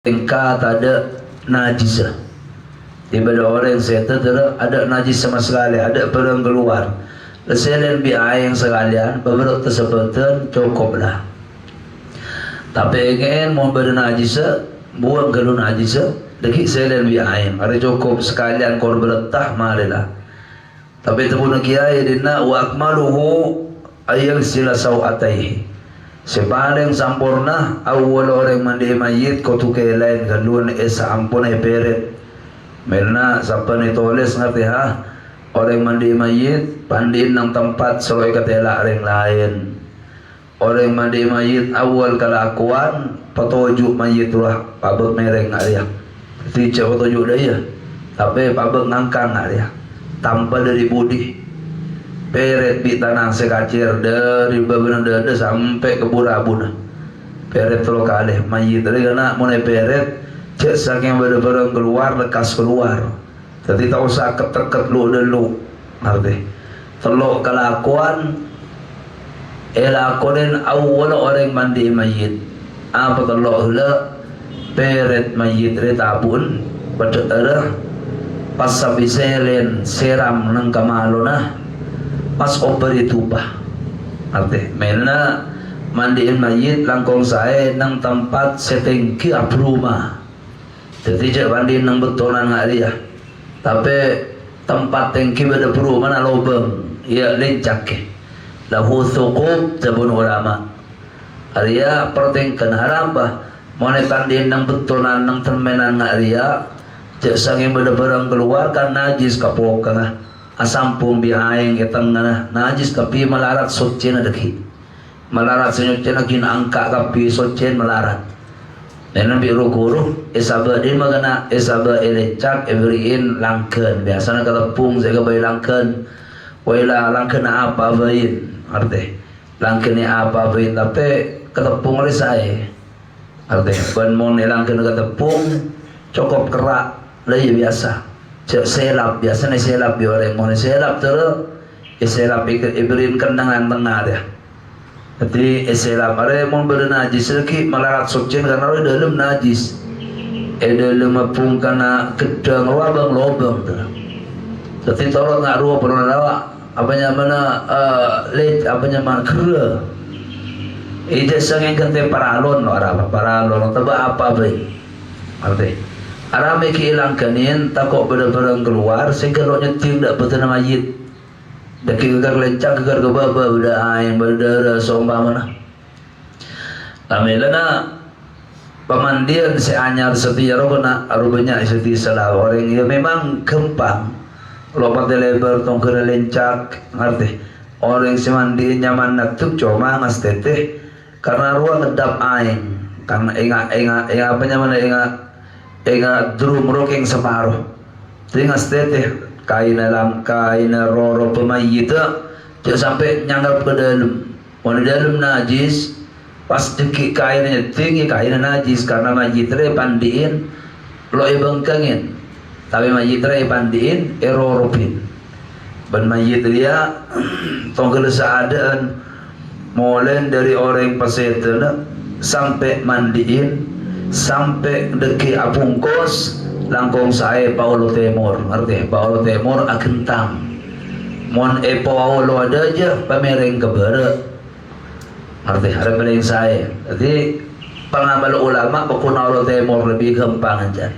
tingkat ada najis. Daripada orang yang settle ada najis sama sekali, ada perang keluar. Selain biaya yang sekalian, beberapa tersebut cukuplah. Tapi ingin mau bernajis, buang kalau najis, lagi selain biaya, ada cukup sekalian kau berletah marilah. Tapi itu pun kiai dina wa akmaluhu ayal sila sawataihi. Sepaling sempurna awal orang mandi mayit kau tukai lain galun esa ampun peret. Merna siapa ni tulis ngerti ha? Orang mandi mayit pandiin ng tempat selalu katela orang lain. Orang mandi mayit awal kelakuan patuju mayit lah pabut mereng dia. Tidak patuju dia. Tapi pabut ngangkang dia. Tanpa dari budi peret di tanah sekacir dari beberapa dada sampai ke burabun peret terlalu kali mayit dari kena mulai peret cek saking bener-bener keluar lekas keluar jadi tak usah keterket lu dulu ngerti telok kelakuan elakonin awal orang mandi mayit apa telok hula peret mayit dari tabun pada era pas habis selen seram nang kamalo na pas oper itu pa arti mena mandiin mayit langkong saya nang tempat setengki apruma jadi cek mandiin nang betonan nggak dia tapi tempat tengki beda peruma na lobeng ya lencak ke lahu thuqub jabun ulama arya pertengkan harapa mana mandiin nang betonan nang termenan nggak dia cek sanging bener-bener keluar kan najis kapok kan asampung bihaeng etang na najis kapi malarat socen adaki malarat senyocen lagi angka kapi socen malarat dan biru guru esaba din magana esaba elecak everin langken biasanya kalepung saya kebai langken waila langken apa bain arti langken apa bain tapi ketepung oleh saya arti ban mon langken ketepung cukup kerak lagi biasa cek selap biasanya selap di orang mau selap terus selap iberin kendangan tengah dia jadi selap ada mau bernajis lagi melarat sucin karena ada dalam najis dalam apung karena gedang lobang jadi tolong nggak ruah pernah lawa apanya mana late apanya mana kera ijazah sangat kente paralon paralon tebak apa baik arti arame keilangkanin takut benar-benar keluar sehingga lo nyetir tak betul nama mayit dah kegar lencak kegar ke bawah udah air berdarah sombah mana lamelana pemandian seanyar setia rokona arubanya setia salah orang ya memang gampang lompat lebar tongker lencak ngerti orang semandi nyaman natuk cuma ngas teteh karena ruang ngedap air karena ingat apa namanya ingat drum rokeng separuh tinggal teteh kaina roro pemayita dia sampai nyanggap ke dalam mau dalam najis pas deki kainnya tinggi kainnya najis karena mayitra pandiin lo ibangkangin tapi mayitra pandiin eroropin ban mayitria tonggel seadaan mulai dari orang pesetena sampai mandiin sampai deki apungkos langkong saya Paulo Temor arti Paulo Temor agentang mon Paulo ada aja pamereng kebara arti ada paling saya jadi pengamal ulama Paulo Temor lebih gampang aja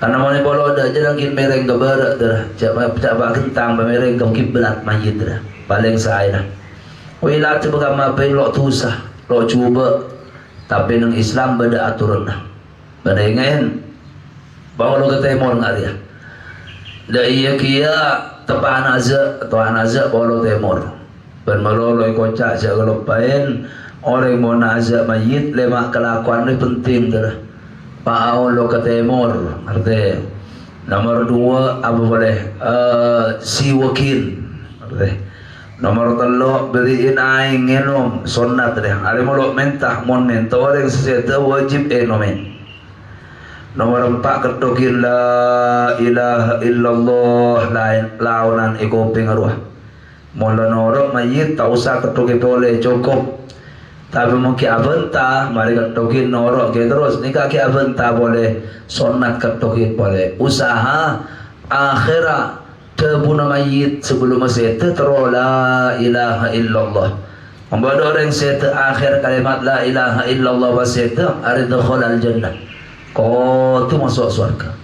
karena mon Paulo ada aja langkin mereng kebara dah coba agentang pamereng ke kiblat mayit dah paling saya dah wila coba ngapain lo tusah lo coba tapi nang Islam beda aturan dah beda ingin bawa lo ke Timur nggak dia dah iya kia tepan aja bawa lo Timur ben malolo kocak saya kalau pain orang mau nazak mayit lemak kelakuan ini penting dah bawa lo ke Timur arti nomor 2 apa boleh si wakil arti nomor 3 beriin aing ngenom sunat deh ada mau mentah mon mentor yang sesuatu wajib nomen nomor 4 ketukin la ilaha illallah lain launan ikoping arwah mula norok mayit tak usah ketukin boleh cukup Tapi mungkin abenta, mari ketokin norok ke terus. Ni kaki abenta boleh, sunat ketokin boleh. Usaha akhirat tebuna mayit sebelum masete terus la ilaha illallah. Membawa orang sete akhir kalimat la ilaha illallah wasete ari dakhul al jannah. Kau tu masuk surga.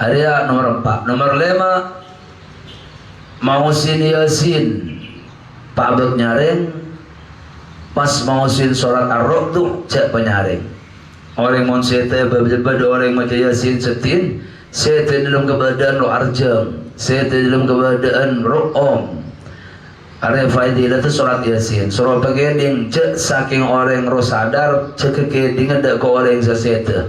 Ada nomor 4. Nomor 5 mausin yasin pabek nyaring pas mausin surat ar-ruh tu cek penyaring. Orang mun sete berbeda orang maca yasin setin, sete dalam keadaan lo arjam, sete dalam keadaan ru'um. Ada faidah tu surat yasin. Surah pagending cek saking orang ro sadar cek kekeding ada ko orang sesete.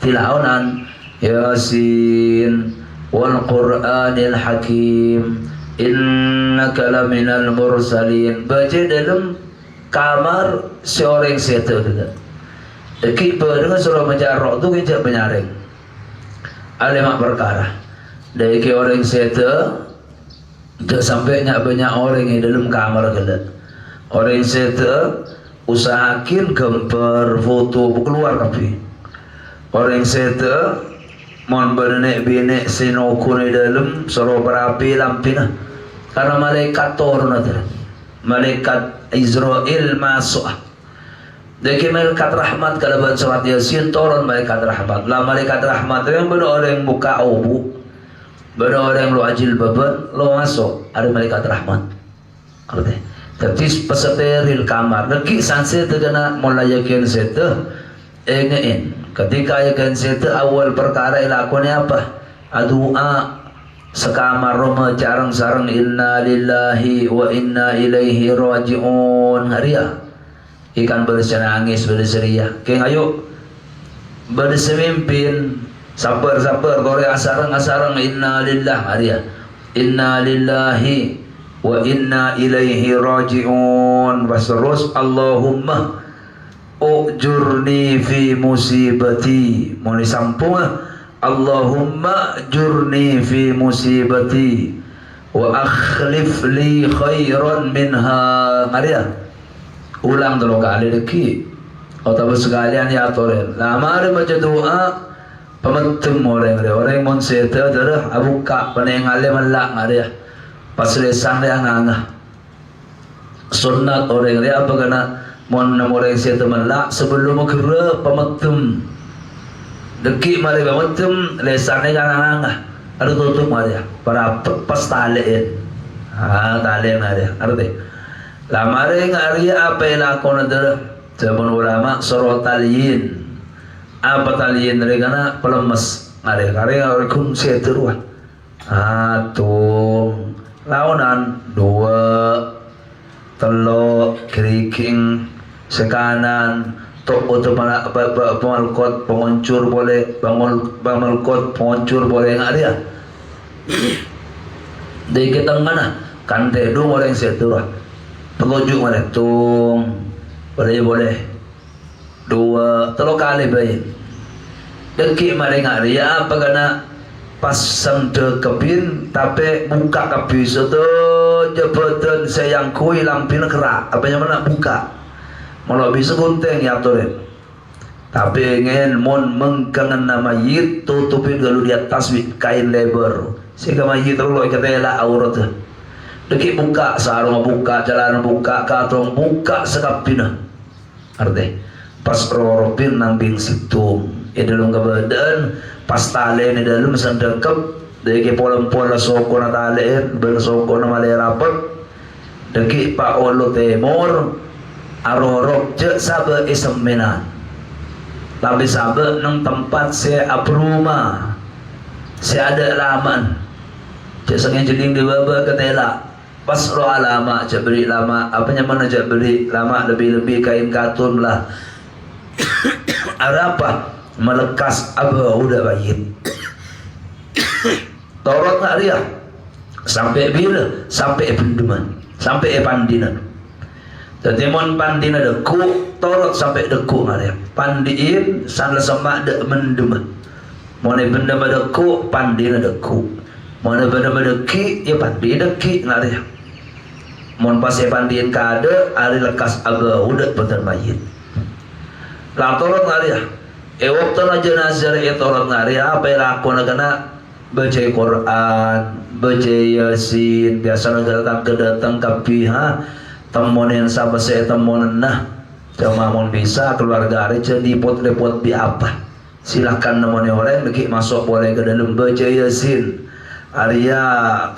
Tilaunan Yasin wal Qur'anil Hakim innaka laminal mursalin. Baca dalam kamar seorang sete kita. Deki dengan surah Majarrah tu kita penyaring. Ada mak perkara. Deki orang sete tak sampai banyak orang yang dalam kamar kita. Orang sete usahakan gambar foto keluar tapi. Orang sete mon bernek binek sinoku ni dalam suruh berapi lampina karena malaikat turun ada malaikat Israel masuk jadi malaikat rahmat kalau baca surat Yasin turun malaikat rahmat lah malaikat rahmat yang benar orang buka aubu benar orang lu ajil baban lu masuk ada malaikat rahmat arti tertis peseril kamar lagi sanse terkena mulayakin sete engein ketika yakin sete awal perkara ilakunya apa? Doa sekamar rumah jarang sarang inna lillahi wa inna ilaihi raji'un haria ikan bersenangis berseria keng ayo bersemimpin sabar kore asarang inna lillah haria inna lillahi wa inna ilaihi raji'un waserus Allahumma ujurni fi musibati mau disampung Allahumma jurni fi musibati wa akhlif li khairan minha Maria ulang dulu kali lagi atau sekalian ya toren lama ada baca doa pemetum orang mon seta darah abuka penengale melak Maria pas lesan yang ngangah sunnat orang dia apa kena mon orang seta melak sebelum kira pemetum deki mari pemetum lesan yang ngangah ada tutup Maria para pas talein talein Maria arti lama hari apa yang lakon ada zaman ulama sorotaliin apa taliin mereka pelemes ada karya orang seteruan atung launan dua telok keriking sekanan tok untuk pemalkot penguncur boleh pemalkot penguncur boleh nggak dia di kita mana kan tedung orang seteruan pengunjung mana tung boleh dua telok kali baik deki mereka dia apa kena pasang de kepin tapi buka kapi soto jabatan sayang kui lampin kerak apa yang mana buka malah bisa gunting ya tulen tapi ingin mon mengkangen nama yit tutupin kalau di atas kain lebar sehingga mayit terlalu ketela aurat deki buka sarung buka jalan buka katong buka sekapina arti pas roropin nambing situ dalam kebadan pas tali ni dalam sendekap deki pola soko na tali bersoko na malay rapat deki pa olo temor arorok je sabe isemena tapi sabe nang tempat saya apruma saya ada alaman je sangat jeling di baba ketela pas roh alama je beri lama apanya mana je beri lama lebih kain katun lah ada apa melekas abah udah bayit Taurat nak dia sampai bila sampai pendeman sampai pandinan jadi mon pandina deku Taurat sampai deku nak dia pandiin sana sama dek mendeman mon benda deku pandina deku mon benda deki ya pandi deki nak dia Mun pase pandiin kade ari lekas aga udah betul mayit. Lah torot ngari ya. Waktu na jenazah torot ngari apa lakon kana baca Quran, baca Yasin, biasa datang kedatang kapi temonin sama saya temonin nah. Cuma mun bisa keluarga ari jadi repot bi apa. Silakan nemonin orang lagi masuk boleh ke dalam baca Yasin. Arya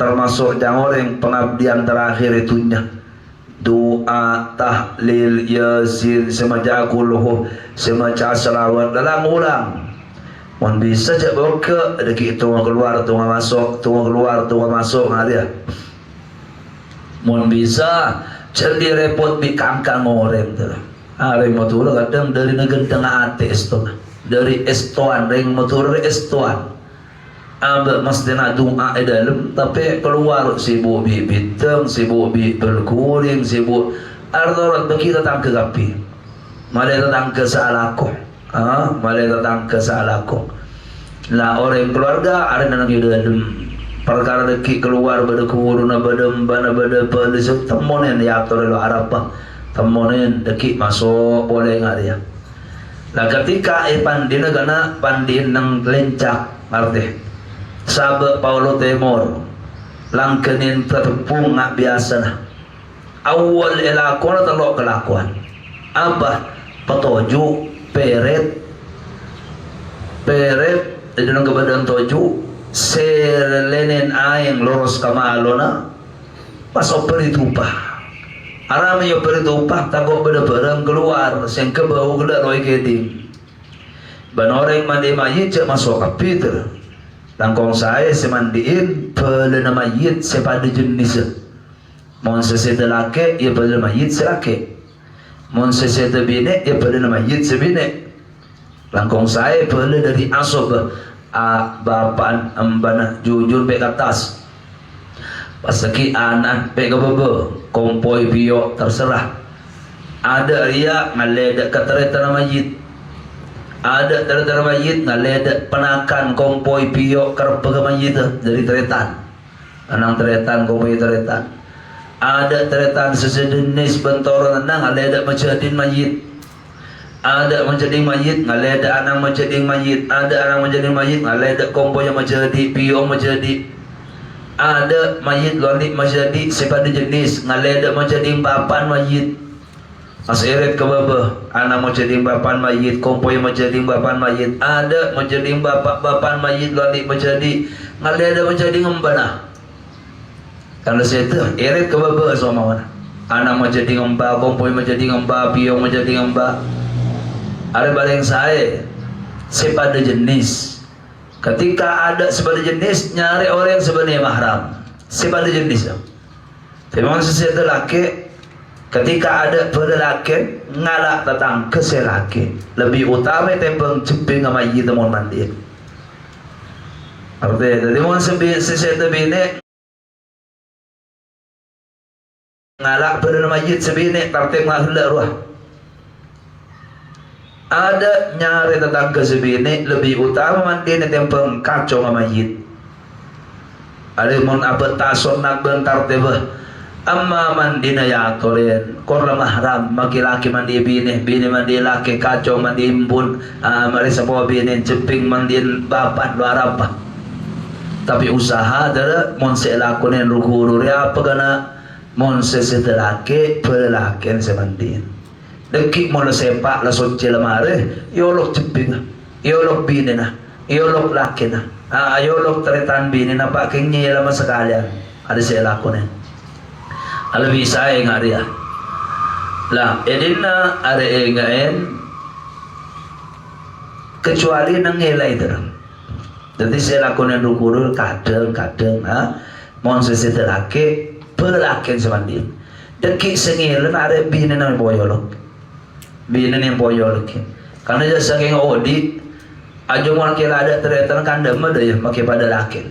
termasuk yang orang pengabdian terakhir itunya doa tahlil Yasin semaja kulhu semaja selawat dalam ulang mun bisa cak boke deki tunggu keluar tunggu masuk tunggu keluar tunggu masuk ngaria mun bisa jadi repot di kangkang orang tu hari motor kadang dari negeri tengah ates tu dari estoan ring motor estoan Aba mesti nak doa dalam tapi keluar sibuk biteng sibuk berkuring sibuk ardorat bagi datang ke kapi malah datang ke salako malah datang ke salako lah orang keluarga ada nang dalam perkara deki keluar berkuruna badem bana bade pedesuk temonen ya atur lo arapa temonen deki masuk boleh ngaria lah ketika pandina gana pandin nang lencak arti sabe Paulo Temor langkenin tertepung ngak biasa nah awal elakon telok kelakuan apa petoju peret jadi nang kebadan toju serelenen aeng loros kamalona pas operi tumpah arame yo operi tumpah takok beda-beda keluar sing kebau gelak roy keding ban orang mandi mayit cek masuk kapiter langkong saya semandiin pelena mayit sepada jenis mon seseda laki ia pelena mayit selaki mon seseda bine ia pelena mayit sebine langkong saya pelena dari asob bapan embana jujur bek atas pasaki anak bek bebe kompoi bio terserah ada ria ngaleda keteretan mayit ada dari mayit ngaleda penakan kompoi pio kerep mayit dari teretan anang teretan kompoi teretan ada teretan sesejenis bentoran nang ngaleda menjadin mayit ada menjadi mayit ngaleda anang menjadi mayit ada anang menjadi mayit ngaleda kompoi yang menjadi pio menjadi ada mayit lonik menjadi sepada jenis ngaleda menjadi papan mayit aseret ke baba anak mau jadi bapan mayit kompoi mau jadi bapan mayit ada mau jadi bapan mayit lali menjadi ngaleda menjadi ngembana kalau saya tu eret ke baba semua mana anak mau jadi ngembah kompoi mau jadi ngembah piong mau jadi ngembah ada baling saya sepada jenis ketika ada sepada jenis nyari orang sebenarnya mahram sepada jenis memang sesuatu laki ketika ada pelaki ngalak datang ke selaki lebih utama tempeng ceping sama yi temon mandi artinya jadi mohon sesuatu bine ngalak pada mayit sebine tartib ngahla ruah ada nyari datang ke sebine lebih utama mandi tempeng kacau sama mayit ada mohon abad tason nak bentar tebah amma mandina ya tolen korla mahram laki-laki mandi bini mandi laki kacau mandi imbun mari sebuah bini ceping mandi bapak luar apa tapi usaha adalah monse lakonen ruguru ya apa kana monse setelake pelaki semandin deki mono sepak la soce lamare yolok ceping yolok bini na yolok laki na yolok teretan bini na paking nyela sekalian ada saya lakonen lebih saya ngaria lah edina ada engaen kecuali nang ngelai terang jadi saya lakukan rukurul kadang mohon sesetelake pelaken semandin deki sengilan ada bini nang boyolok karena dia saking odi aja mau kira ada ternyata kandang ada ya pakai pada laki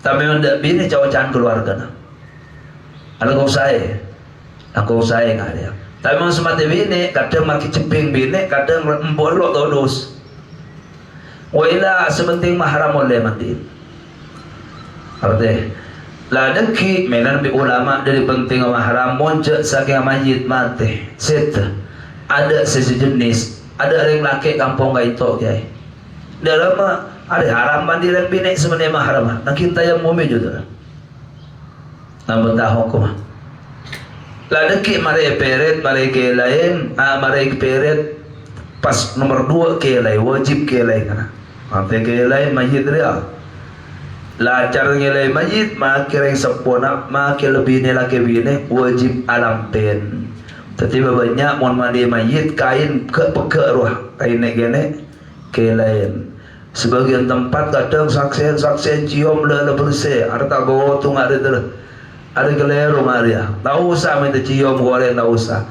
tapi mendak bini cawacan keluarga nah aku saya nggak ada tapi memang semati bini kadang makin ceping bini kadang embolok todus wala sebenting mahram oleh mati artinya Ladeki menan bi ulama dari penting mahram monce saking mayit mati set ada sejenis ada orang laki kampung gaito kiai dalam ada haram mandi dan bini sebenarnya mahram nak kita yang mumi juga namun tahu ko ladeki mari peret mari ke lain mari peret pas nomor 2 ke lain wajib ke lain kana sampai ke lain mayit dia lacar ngilai mayit makin sempurna makin lebih nilai bini wajib alampen tapi banyak mon mandi mayit kain ke ruah kain gene ke lain sebagian tempat kadang saksen cium le bersih ada tak go tung ada keleru maria tak usah minta cium goreng tak usah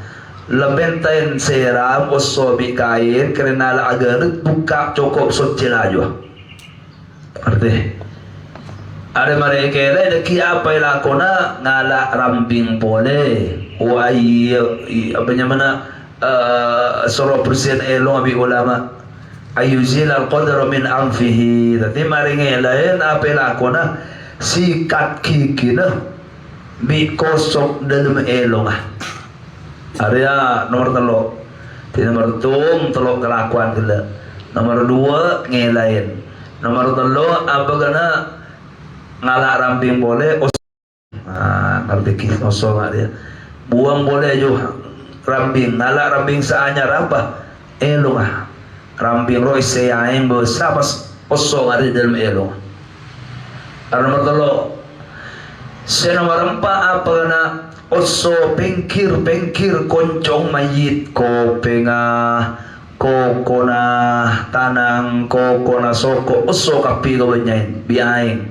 lebentain seram osobi kain kerana la agar buka cukup suci aja arti ada mereka lain deki apa yang lakona ngala rambing boleh wai apa namanya soro persen elong abi ulama ayuzil al qadar min anfihi tapi mereka lain apa yang lakona sikat kiki na bi kosok dalam elong area nomor nomor telok kelakuan gila nomor 2 ngelain nomor 3 apa kena ngalak ramping boleh ngerti kisah osong dia buang boleh juga ramping ngalak ramping seanyar apa elong ramping roy seyain besar pas osong ada dalam elong nomor 3 nomor 4 apa kena oso pengkir koncong mayit kopengah kokona tanang kokona soko oso kapi kabanyain biain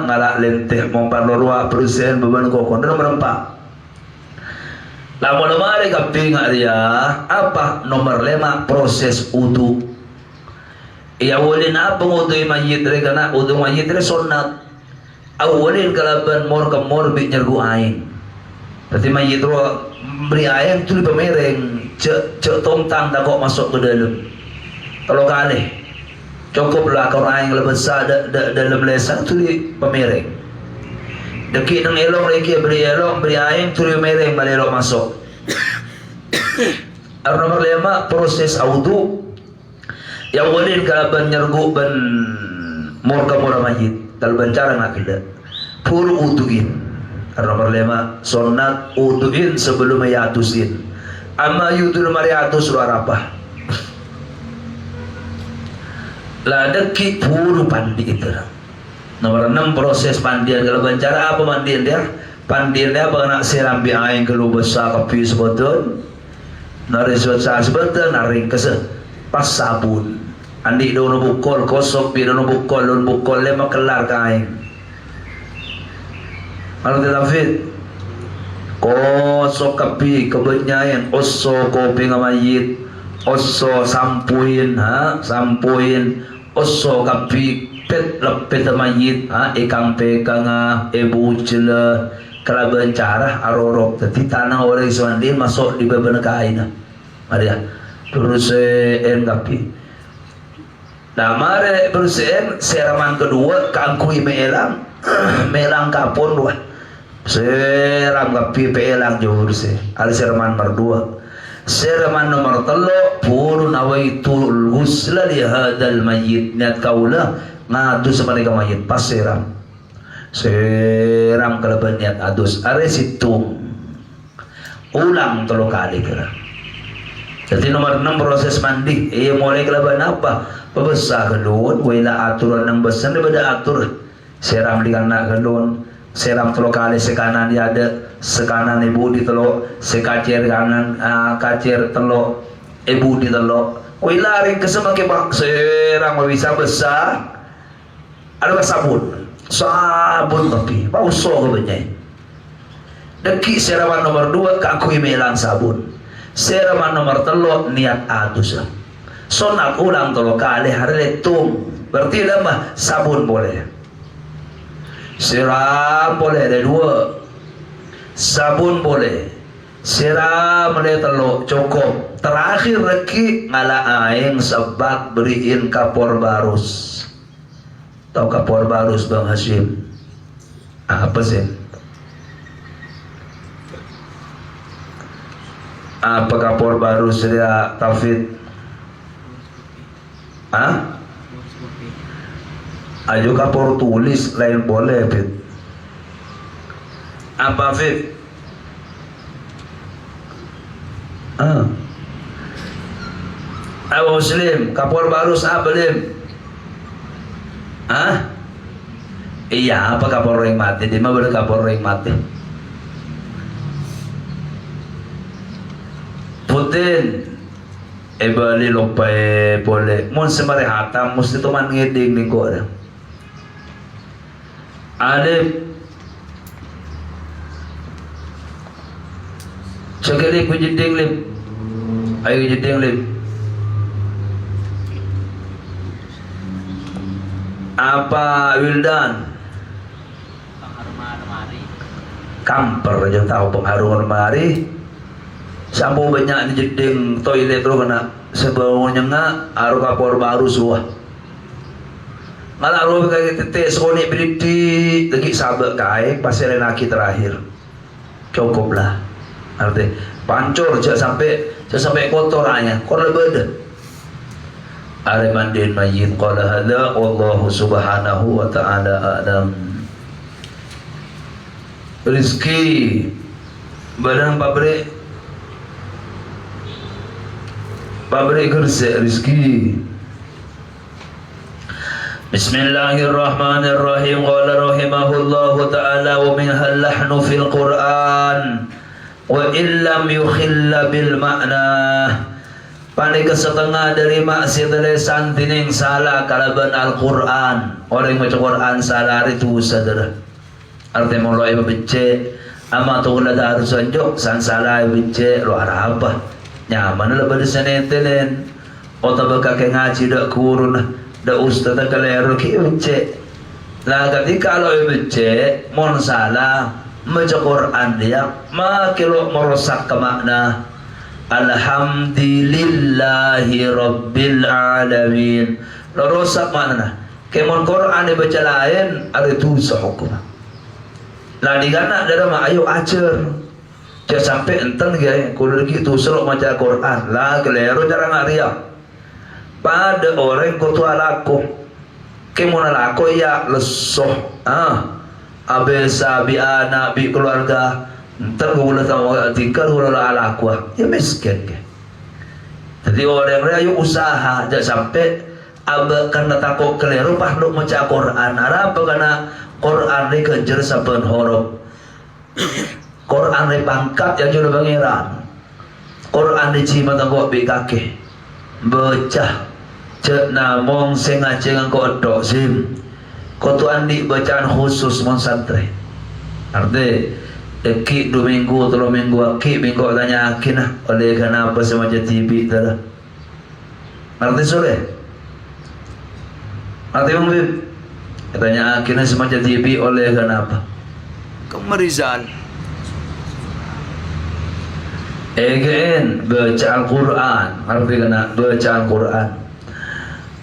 ngalak lenteh memparlorua persen beban kokon nomor 4 lama ada kapi nggak dia apa nomor 5 proses udu ia walin apa udu mayit mereka nak udu mayit mereka sunat awalin kalaban mor nyergu ain berarti mayit ruang beri air tu di pemereng cek tomtang tak kok masuk ke dalam kalau kali cukuplah kau air lebih besar dalam lesan tu di pemereng deki nang elok lagi beri air tu di pemereng balik elok masuk nomor 5 proses audu yang walin kalaban nyergu ban mor mayit kalau cara ngakidah pur utuin nomor 5 sunat utuin sebelum mayatusin amma yudul mariatus luar apa lah deki puru pandi itu nomor 6 proses pandian kalau cara apa mandian dia apa nak serambi aing kalau besar kopi sebetul nari sebetul nari kese pas sabun andi dono bukol kosok bi dono bukol lema kelar kain kalau tidak fit kosok kapi kebenyain oso kopi ngamayit oso sampuin oso kapi pet lepet mayit ikang pekang ebu cela kalaban cara arorok tapi tanah orang Iswandin masuk di beberapa kain ada terus kapi nah mare berusaha seraman kedua kangkui melang kapon dua seram kapi pelang jauh ada seraman nomor 2 seraman nomor 3 purun awaitul ghusla li hadal mayyit niat kaulah ngadu semereka mayit pas seram kalaban niat adus are situng ulang 3 kali kira jadi nomor 6 proses mandi mulai kalaban apa pebesar gelun wala aturan yang besar daripada atur seram di kanan gelun seram 3 kali sekanan dia ada sekanan ibu di telok sekacir kanan kacir telok ibu di telok wala ring kesemake bak seram bisa besar ada sabun tapi bau so kebanyakan deki seraman nomor 2 kakui melang sabun seraman nomor 3 niat adus sunat ulang 3 kali hari letung berarti lama sabun boleh siram boleh ada 2 sabun boleh siram boleh 3 cukup terakhir lagi ngala aing sebab beriin kapor barus tahu kapor barus Bang Hashim Apa sih? Apa kapor baru Surya Taufik? Ayo kapor tulis lain boleh, Fit. Apa, Fit? Ayo Muslim, kapor baru sabelim. Iya, apa kapor yang mati? Di mana kapor yang mati? Putin. Bali lopay boleh. Mun semare hatam mesti tuman ngeding ning ko ada. Alif. Cakali ku jeding lip. Ayo jeding lip. Apa Wildan? Kamper aja tahu pengharum lemari. Sampo banyak di jeding toilet ro kena sebawanya nga aru kapor baru suah. Malah ro kaya tete sone beriti lagi sabak kae pasir laki terakhir. Cukuplah. Arti pancur sampai kotorannya kor lebih. Are mandin mayit qala hadza wallahu subhanahu wa ta'ala a'lam. Rizki barang pabrik kerja rizki. Bismillahirrahmanirrahim. Qala rahimahullahu ta'ala wa minhal lahnu fil Qur'an wa illam yukhilla bil ma'na. Paling kesetengah dari maksiat lesan tining salah kalaban Al-Quran. Orang baca Quran salah itu sadar. Arti mulai becek ama tu kala harus anjok san salah becek lo arah apa? Nyaman lah pada sanetelen. Otak berkaki ngaji dak kurun dak ustaz dak kaleru ki becek. Lah ketika lo becek mon salah baca Quran dia makilo merosak ke makna. Alhamdulillahi Rabbil Alamin. Lo rosak mana? Kemon Quran dibaca lain ada tu sehukum. Lah digana dalam ayo acer. Jangan sampai enten gaya kudu gitu selok maca Quran. Lah keleru cara ngaria. Pada orang kutu alako. Kemon alako ya lesoh. Abesa bi anak bi keluarga. Ntar gula sama tingkar gula ala aku ya miskin ke. Jadi orang ayo usaha jangan sampai abah karena takut keliru pahluk maca Quran. Apa karena Quran ni kejar saben huruf. Quran ni pangkat yang jodoh pangeran. Quran ni cima tangguh bi kaki. Baca cek namong sing ngajeng engko dok sim. Kau tu andi bacaan khusus mon santri. Arti Ki 2 minggu, 3 minggu, ki minggu tanya akin lah. Oleh kenapa semacam TV dah. Arti soleh. Arti bang Bib. Tanya akin lah semacam TV oleh kenapa? Kemerizal. Again baca Al-Quran. Arti kena baca Al-Quran.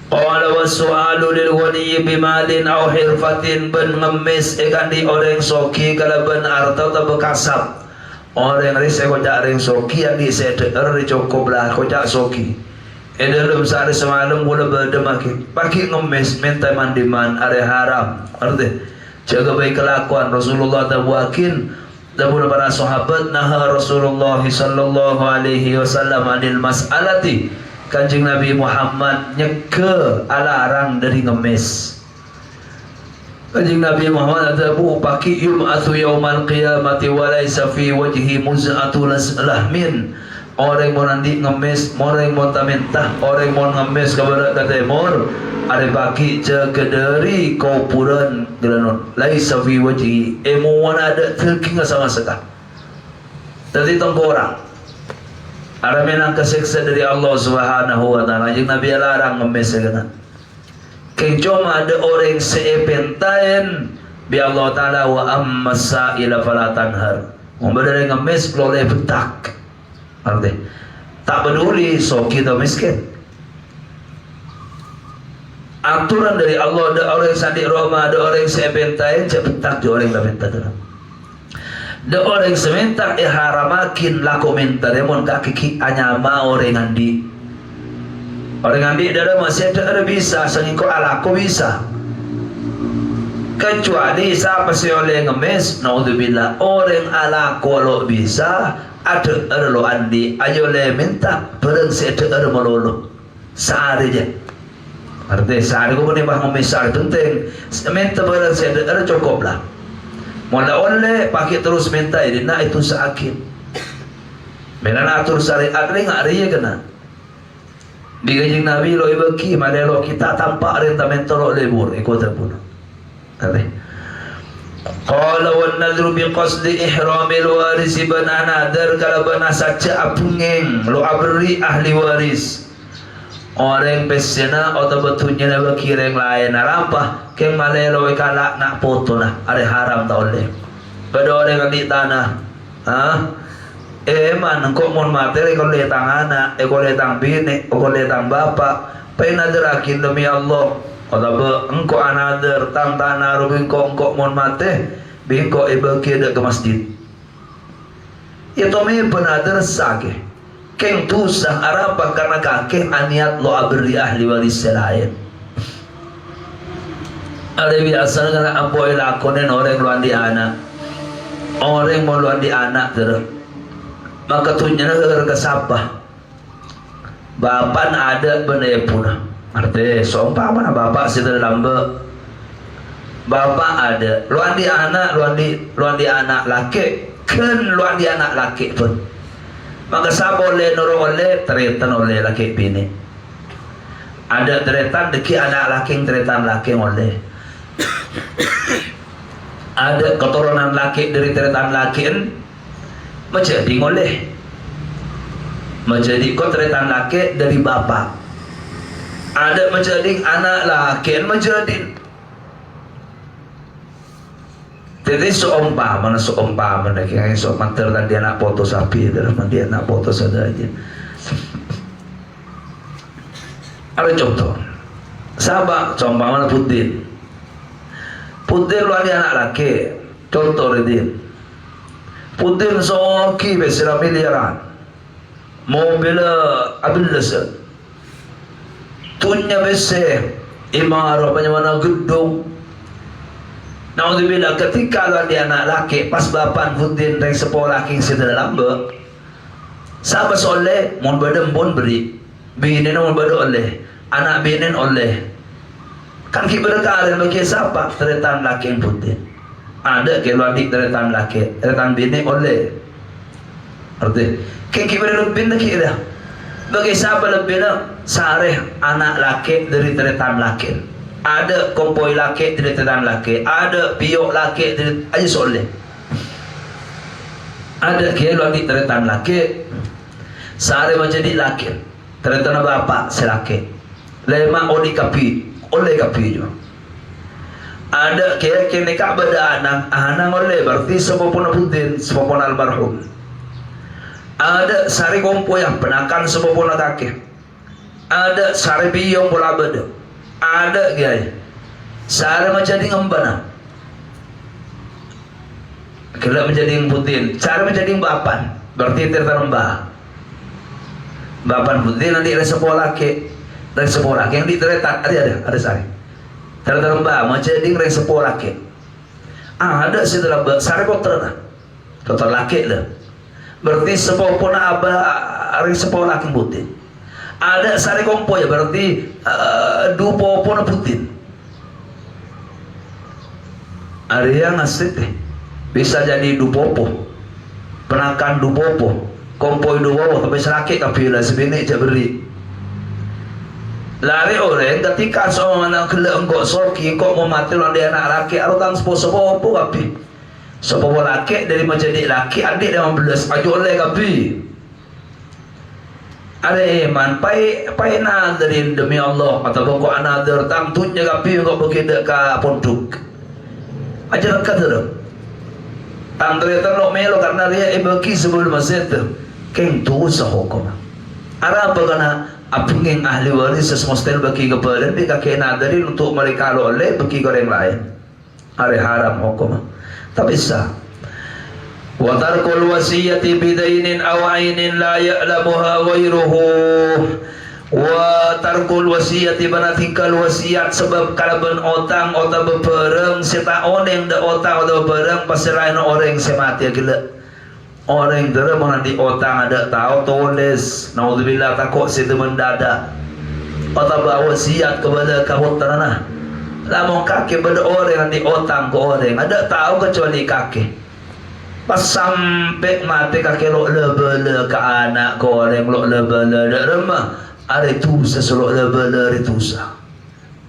Qala was-su'alu lil ghani bimalin aw hirfatin ben ngemis ikan di orang soki kala ben harta ta bekasap. Orang ris ko jak ring soki yang di seder cukup lah ko jak soki. Dalam sehari semalam gula berdemaki. Pagi ngemis minta mandiman are haram. Arti jaga baik kelakuan Rasulullah tawakin dan para sahabat nah Rasulullah sallallahu alaihi wasallam anil mas'alati. Kanjeng Nabi Muhammad nyeke alarang dari ngemis. Kanjeng Nabi Muhammad ada bu paki yum'athu yaumal qiyamati wa laysa fi wajhi muz'atu lahmin. Orang mau nanti ngemis, orang mau tamentah, orang mau ngemis kepada kata timur. Ada paki cegederi kaupuran gelanon. Laysa fi wajhi emuan ada terking sama sekali. Tadi tengkorak. Ada menang kesiksa dari Allah Subhanahu wa ta'ala. Jika Nabi larang ngemis kena. Cuma ada orang seepentain bi Allah ta'ala wa amma sa'ila fala tanhar. Memberi ngemis boleh betak. Arti tak peduli so kita miskin. aturan dari Allah. Ada orang sadik Roma, ada orang sebentain cepetak jo orang labentar dalam. Ada orang sebentar haramakin laku mentar mon kaki anyama orang andi. Orang andi dalam masih ada bisa sengiko alaku bisa. Kecuali siapa sih oleh ngemes, naudzubillah orang ala kalau bisa ada lo andi ayo le minta perang ada melulu sehari je. Artinya sehari kau pun bah ngemes sehari penting minta perang ada cukup lah. Mula oleh pakai terus minta ini nak itu sakit. Menan atur syariat ni ngak dia kena. Di kajing Nabi lo ibaki mana lo kita tampak rentamento lo lebur ikut terbunuh. Qala wan nadru bi qasdi ihramil waris bana nadar kalau bana saja apungeng lo abri ahli waris orang pesena atau betunya na bakireng lain arampah keng malelo kala nak foto na are haram ta oleh pada orang di tanah man kok mon materi kalau letang anak kalau letang bini kalau letang bapak penaderakin demi Allah. Kalau engkau anader tantanah rubin engkau mon mate, bingkau ibaki ke masjid. Itu me penader sake. Keng tu sang arapa karena kakek aniat lo abri ahli waris lain. Ada biasa karena ampoi lakonen orang luar di anak, orang mau luar di anak terus. Maka tunya negara kesapa. Bapan ada benar punah. Artinya seumpama bapak sudah lambat, bapak ada, luan di anak laki, kan luan di anak laki pun. Maka saya boleh nurut oleh teretan oleh laki bini. Ada teretan deki anak laki teretan laki oleh. Ada keturunan laki dari teretan laki menjadi oleh. Menjadi teretan laki dari bapak. Ada menjadi anak laki menjadi. Jadi seumpama kayak mantel dan dia nak foto sapi dalam dia nak foto saja. Ada contoh. Sahabat seumpama Putin. Putin luar dia anak laki. Contoh dia. Putin soki besar miliaran. Mobil abilasa. Tunya besar imarah mana gedung. Naudzubillah ketika luar dia anak laki pas bapan Putin dari sekolah king sudah lambat. Sahabat soleh mon badem bon beri. Bini mon bado oleh. Anak binin oleh. Kan kita berkali bagi siapa teretan laki Putin. Ada ke luar dik teretan laki, teretan bini oleh. Arti kita lebih nak kira. Bagi siapa lebih nak sareh anak laki dari teretan laki. Ada kompoi laki dari teretan laki. Ada biok laki dari aja soleh. Ada ke luar dik teretan laki. Sareh menjadi laki. Teretan bapak selaki. Lema oleh kapi juga. Ada ke nikah beda anak oleh berarti sepopona Putin, sepopona almarhum. Ada sari kompo yang penakan sepopona kakek. Ada sari biyong bola beda. Ada gaya. Sari menjadi ngembana. Kira menjadi Putin. Sari menjadi bapan. Berarti tertembah. Bapan Putin nanti ada sekolah ke. Dari sekolah yang diteretan ada sari. Tertembah menjadi dari sekolah ke. Ada setelah sari kotor. Kotor laki lah. Berarti sepopona abah hari sekolah king Putin. Ada sari kompo ya berarti dupopona Putin. Ada yang ngasih bisa jadi dupopo, penakan dupopo, kompo dupopo tapi selaki kapila sebini aja beri. Lari orang ketika seorang anak kelak enggak soki kok mau mati orang dia anak laki arutang sepopo kapi. Sepopo laki dari menjadi laki adik dia 15 ajo oleh kapi. Ada iman pai nadarin demi Allah atau kok anadar tangtunya kapi kok begitu ka pondok. Ajar kadar. Tangre lo melo karena dia ibaki sebelum masjid. Keng tu sa hukum. Ara apa kana apingin ahli waris semostel bagi kebelan bi kakek nadarin untuk mereka oleh bagi orang lain hari haram hukum tak bisa wa tarkul wasiyati bidainin aw ainin la ya'lamuha ghairuhu wa tarkul wasiyati banatikal wasiat sebab kalaban otang berperang seta oneng da otang atau berperang pasirain orang semati gila orang dera nanti otang ada tahu tulis naudzubillah takut situ mendadak atau bawa wasiat kepada kamu tanah lamun kaki pada orang nanti otang ke orang ada tahu kecuali kaki pas sampai mati kaki lo lebele ke anak ke orang lo lebele dak remah ada tu sesuluk lebele itu sah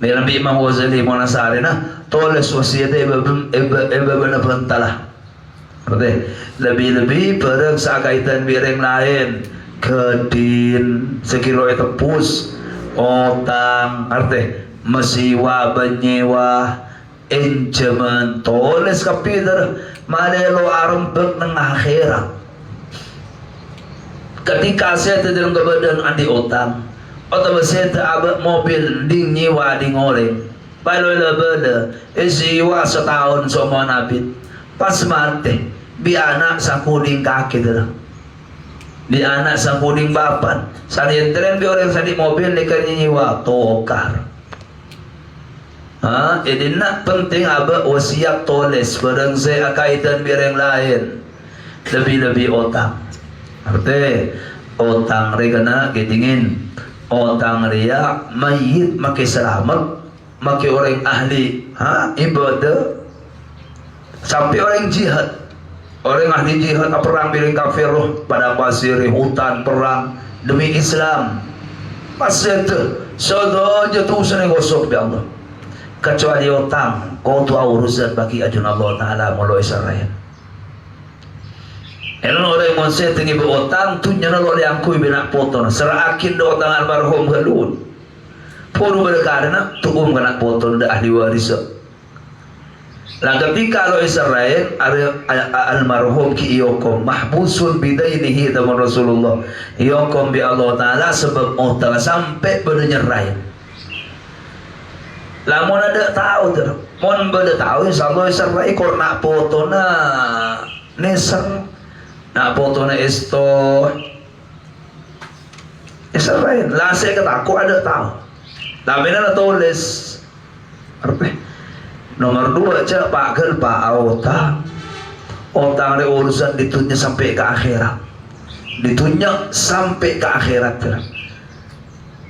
Nabi Imam Ghazali Monasari nah tulis wasiat ibu benar bentalah lebih-lebih perang sakaitan bireng lain kedin sekilo tepus otang arti mesiwa benyewa enjemen tulis kapider malelo arempek nang akhirat ketika saya dalam kebadan andi otang atau saya abad mobil ding nyewa ding orang palola bela isiwa setahun semua nabi pas mati bi anak sakuding kaki dah di anak sakuding bapan salin tren bi orang sadi mobil dekat nyiwa tokar jadi nak penting aba wasiat tulis barang saya kaitan bireng lain lebih-lebih otang arti otang regana gedingin otang ria mayit makai selamat makai orang ahli ibadah sampai orang jihad orang ahli jihad perang biring kafir pada pasir hutan perang demi Islam pasir itu saudara tu usah gosok bi Allah kecuali utang kau tu urusan bagi ajun Allah Taala mulai Israel enon orang monse tinggi berutang tu nyana lo yang kui benak potong serakin do utang almarhum galun puru berkarena tu kena potong dah ahli waris. Lah ketika lo Israel almarhum ki iyokom mahbusun bidainihi taman Rasulullah iyokom bi Allah Ta'ala sebab utang sampai pada nyerai lah mon ada tahu tu mon pada tahu insyaallah Israel kor nak foto na neser nak foto na esto Israel lah saya kata aku ada tahu tapi nak tulis apa nomor 2 cak pak gel pak otang dari urusan ditunya sampai ke akhirat ditunya sampai ke akhirat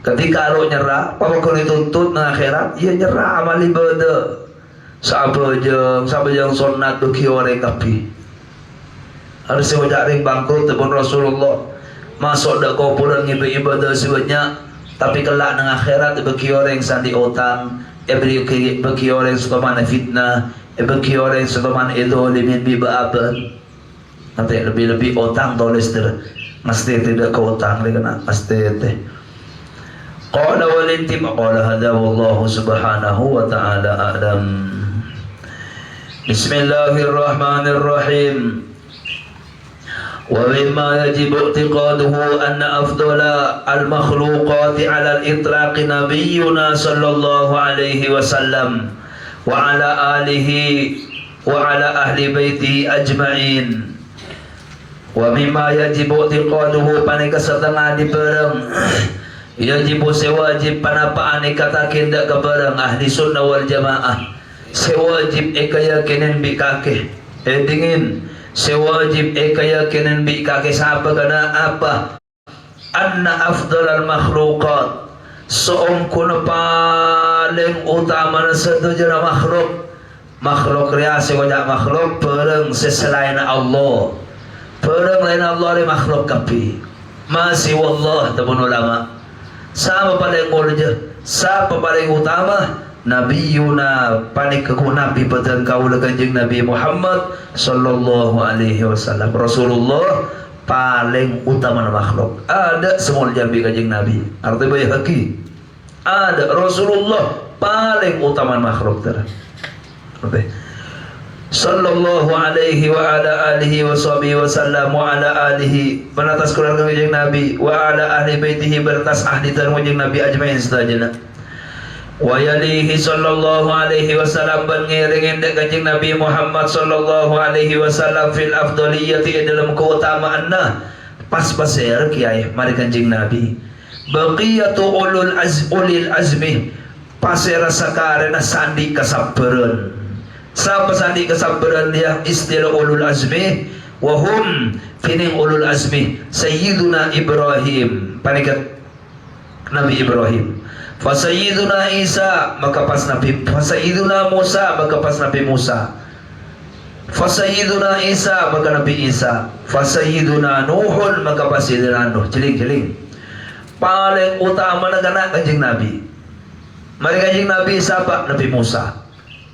ketika lo nyerah kalau kau dituntut ke akhirat ia nyerah amal ibadah sabar jeng sunat bagi orang kapi harus sewajak ring bangkrut tepun Rasulullah masuk dak kau pulang ibadah sebanyak tapi kelak dengan akhirat bagi orang yang sandi otang bagi orang yang suka mana fitnah bagi orang yang suka mana idolimin bibaban nanti lebih-lebih otang tulis mesti tidak ke otang kena mesti teh qala walintim qala hadza wallahu subhanahu wa ta'ala a'lam. Bismillahirrahmanirrahim. ومما يجب اعتقاده أن أفضل المخلوقات على الإطلاق نبينا صلى الله عليه وسلم وعلى آله وعلى أهل بيته أجمعين. ومما يجب اعتقاده panika setengah diperang yajib sewajib panapaan ikatakin dak kebarang ahli sunnah wal jamaah sewajib keyakinan bikake dingin sewajib keyakinan bikake siapa kana apa anna afdalal makhluqat seungkun paling utama satu jana makhluk kreasi wajah makhluk perang seselain Allah perang lain Allah ni makhluk kapi masih wallah tabun ulama sama paling mulia siapa paling utama Nabiyuna panik keku Nabi betul kau kanjeng Nabi Muhammad sallallahu alaihi wasallam Rasulullah paling utama makhluk ada semua jambi kanjeng Nabi arti bayi haki ada Rasulullah paling utama makhluk terus sallallahu alaihi wa ala alihi wa sahbihi wa sallam wa ala alihi beratas keluarga kanjeng Nabi wa ala ahli baitihi beratas ahli dan kanjeng Nabi ajmain sedajana wa yalihi sallallahu alaihi wasallam ban ngiringin dek kanjeng Nabi Muhammad sallallahu alaihi wasallam fil afdaliyati dalam keutamaanna pas pasir kiai mari kanjeng Nabi baqiyatu ulil azmi pasir sakarena sandi kasabaran. Siapa sandi kesabaran dia istilah ulul azmi wahum fining ulul azmi Sayyiduna Ibrahim panikat Nabi Ibrahim fa Sayyiduna Isa maka pas Nabi fa Sayyiduna Musa maka pas Nabi Musa fa Sayyiduna Isa maka Nabi Isa fa Sayyiduna Nuhun maka pas Sayyidina Nuh jeling paling utama negara kanjeng Nabi mari kanjeng Nabi siapa Nabi Musa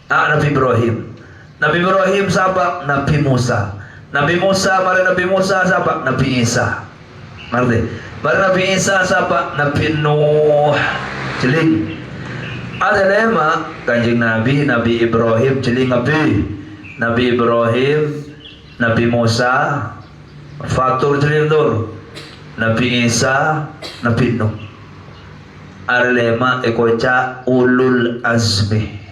Nabi Ibrahim. Nabi Ibrahim siapa? Nabi Musa. Nabi Musa, mari Nabi Musa siapa? Nabi Isa. Mari Nabi Isa siapa? Nabi Nuh. Jeling. Ada lema kanjeng Nabi, Nabi Ibrahim jeling Nabi Ibrahim, Nabi Musa, Fatur jeling tur. Nabi Isa, Nabi Nuh. Ada lema ekoca ulul azmi.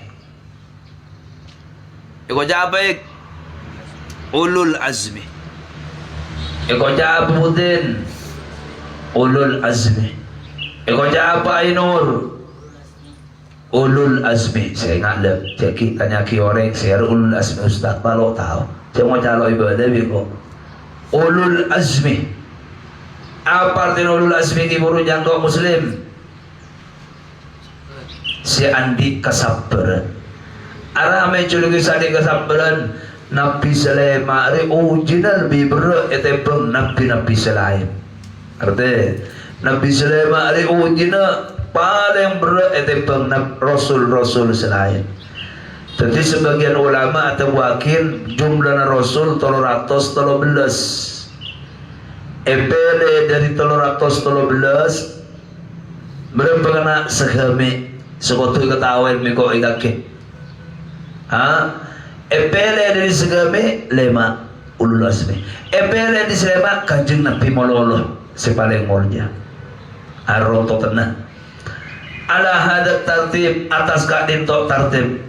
Iko jabik ulul azmi. Iko jabutin ulul azmi. Iko jaba ainur ulul azmi. Saya ngalep. Jadi tanya ki orang saya ulul azmi ustaz kalau tahu. Saya mau calo ibadah biko. Ulul azmi. Apa arti ulul azmi ki buru jangkau muslim? Si andi kasabaran. Arame culugi sadi kesabaran Nabi Sulaiman original bibra etepeng Nabi Sulaiman. Arti Nabi Sulaiman original paling berat etepeng Rasul Sulaiman. Jadi sebagian ulama atau wakil jumlah Rasul 313. Epele dari 313 berapa kena segame sekotu ketahuan miko ikake. Epele dari segame lema ulul azmi. Epele di selema kanjeng Nabi mololo si paling mulia. Aronto tenang. Ala hadat tartib atas kadin tok tartib.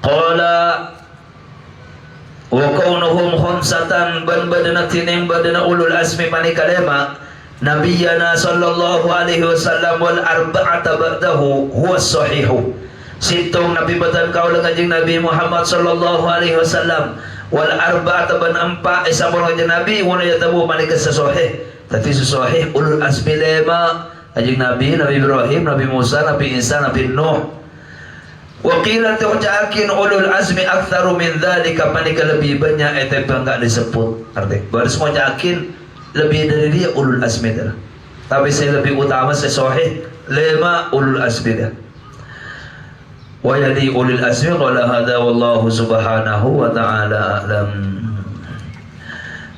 Qala wa kaunuhum khamsatan ban badana tining badana ulul azmi panikalema nabiyana sallallahu alaihi wasallam wal arba'ata ba'dahu huwa sahihu. Sintong Nabi batan kau dengan kanjeng Nabi Muhammad sallallahu alaihi wasallam wal arba'ata ban empat isa kanjeng Nabi wana yatabu manika sahih tapi sahih ulul azmi lema kanjeng Nabi Ibrahim Nabi Musa Nabi Isa Nabi Nuh wa qila tu'akin ulul azmi aktsaru min dzalika manika lebih banyak eta enggak disebut arti baru semua yakin lebih dari dia ulul azmi dah tapi saya lebih utama saya sahih lema ulul azmi dah wa yali ulil azmi qala hadza wallahu subhanahu wa ta'ala a'lam.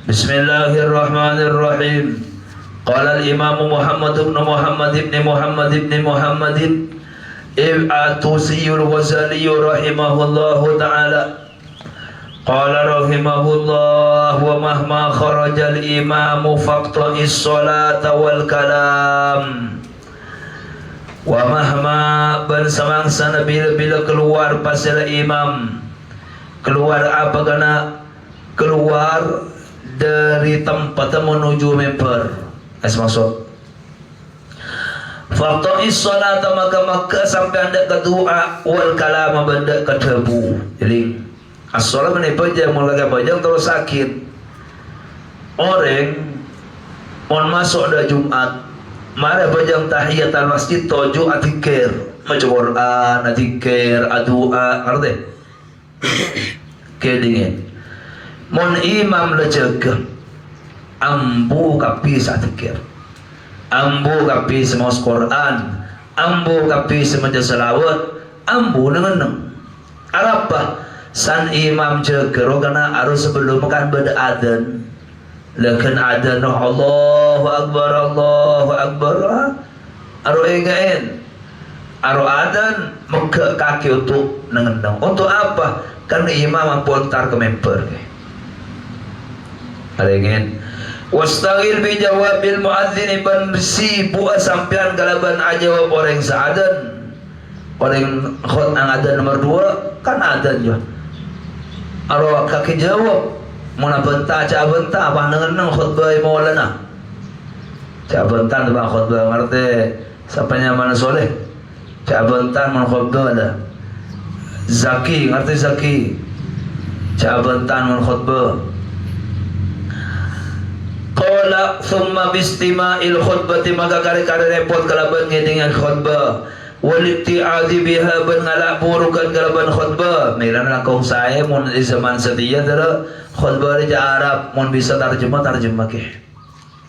Bismillahirrahmanirrahim. Qala al-imam Muhammad ibn Muhammad ibn Muhammad ibn Muhammad al-Tusi al-Ghazali rahimahullahu ta'ala qala rahimahullah wa mahma kharaja al-imam faqta'is salata wal kalam wa mahma bersamangsa bila keluar pasal imam keluar apa kena keluar dari tempat menuju member maksud faqta'is salata maka sampai anda ke doa wal kalam benda ke debu jadi as-salat menepaja mulai pajang terus sakit orang mau masuk dah Jumat mara bajang tahiyat al-masjid toju atikir maca Quran atikir adua arde kedingin mon imam lejeg ambu kapis atikir ambu kapis maus Quran ambu kapis maca selawat ambu nengeneng arapa san imam jegero kana harus sebelum makan beda adzan lakan adzan Allahu akbar aru egaen aro adan mengke kaki untuk nengendang. Untuk apa? Karena imam ampontar ke member. Ada ingin wastagil bi jawabil muadzin ban si buat sampean kalaban ajawab orang saadan. Orang khot ang adan nomor 2 kan adan jo. Aro kaki jawab muna benta ca benta apa nengendang khutbah maulana. Ca benta ba khutbah ngerti sapanya mana soleh. Cabantan man khutbah ada Zaki, ngerti Zaki? Cabantan man khutbah. Qala thumma bistima'il khutbati maka kare-kare repot kalaban ngedingan khutbah walibti'adi biha ban ngalak burukan kalaban khutbah. Miran langkong saya mun di zaman setia tara khutbah di Arab mun bisa tarjemah ke.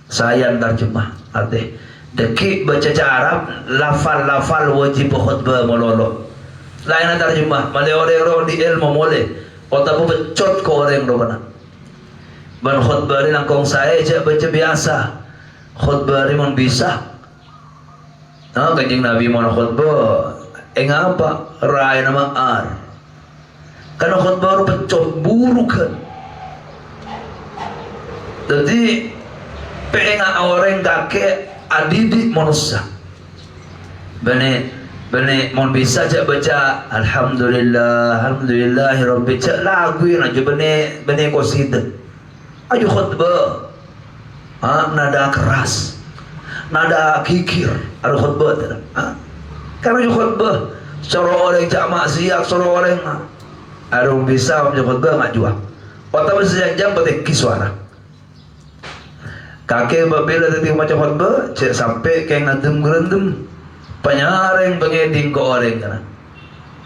Saya tarjemah arti deki baca Arab lafal wajib khutbah mololo lain terjemah male orang di ilmu mole otak becot ko orang do kana ban khutbah ni langkong saya je baca biasa khutbah ni mun bisa kanjeng Nabi mau khutbah apa rai nama ar kana khutbah ru becot buruk kan jadi pengen orang kakek adidik manusia bane mon bisa cak baca alhamdulillah rabbil cak lagu yang aja bane qasidah ayo khutbah nada keras nada kikir ada khutbah kan ayo khutbah cara orang cak maksiat cara orang ada bisa punya khutbah ngak jual otak sejam petik suara kakek babela tadi macam khutbah cek sampai kayak ngadem gerendem penyareng pengeding ke orang kana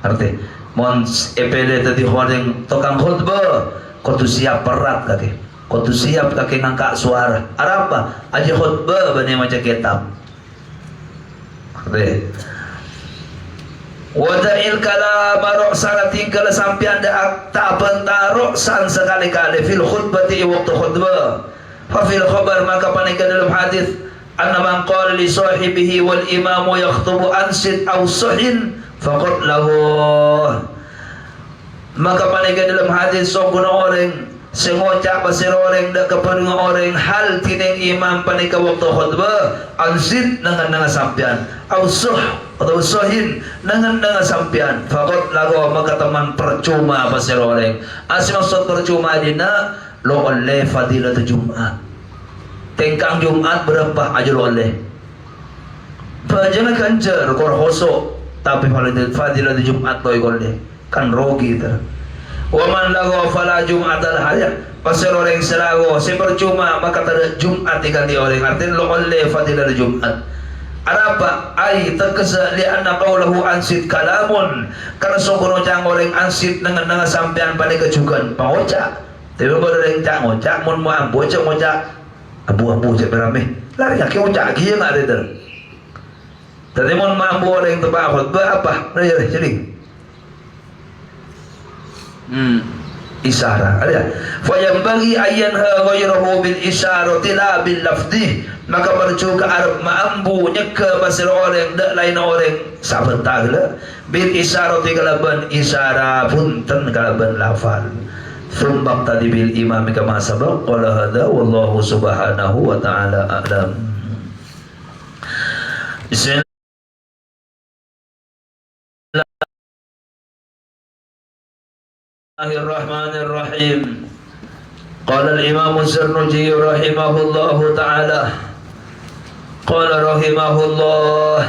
arti mon epele tadi orang tukang khutbah kau tu siap perat kakek kau tu siap kakek ngangkat suara apa aja khutbah bani macam kitab arti wada'il kalam ra'san tinggal sampai anda tak pentarok san sekali-kali fil khutbati waktu khutbah. Fafil khabar maka panika dalam hadis anna man qala li sahibihi wal imamu yakhutubu ansid aw suhin faqad lahu maka panika dalam hadis sokuna orang sengoca pasir orang dak kepada orang hal tining imam panika waktu khutbah ansid dengan sampean aw suh atau suhin dengan sampean faqad lahu maka teman percuma pasir orang maksud percuma dina lo oleh fadilat Jumat tengkang Jumat berapa aja lo oleh jangan kanjar kor hosok tapi fadilat Jumat lo oleh kan rogi itu waman lagu fala Jumat al-hayat pasal orang selago sepercuma maka tada Jumat diganti orang artinya lo oleh fadilat Jumat apa ai terkesa lianna qawlahu ansid kalamun karena sokono jang orang ansid dengan sampean pada kejukan pangocak tapi baru ada yang cak ngocak, mun mau ambo cak ngocak, abu cak beramai, lari kaki ngocak kia nggak ada itu. Tapi mun mau ambo ada yang tebak khutbah apa? Jadi, isyarat ada. Fayam bagi ayan ghayruhu bil isyarati la bil lafdi maka bercu ke Arab maambu nyeke pasir orang dak lain orang sabentah lah bil isyarati kalaban isyara punten kalaban lafal. ثم اقتدي بالإمام كما سبق قال هذا والله سبحانه وتعالى أعلم. بسم الله الرحمن الرحيم. قال الإمام الزرنجي رحمه الله تعالى قال رحمه الله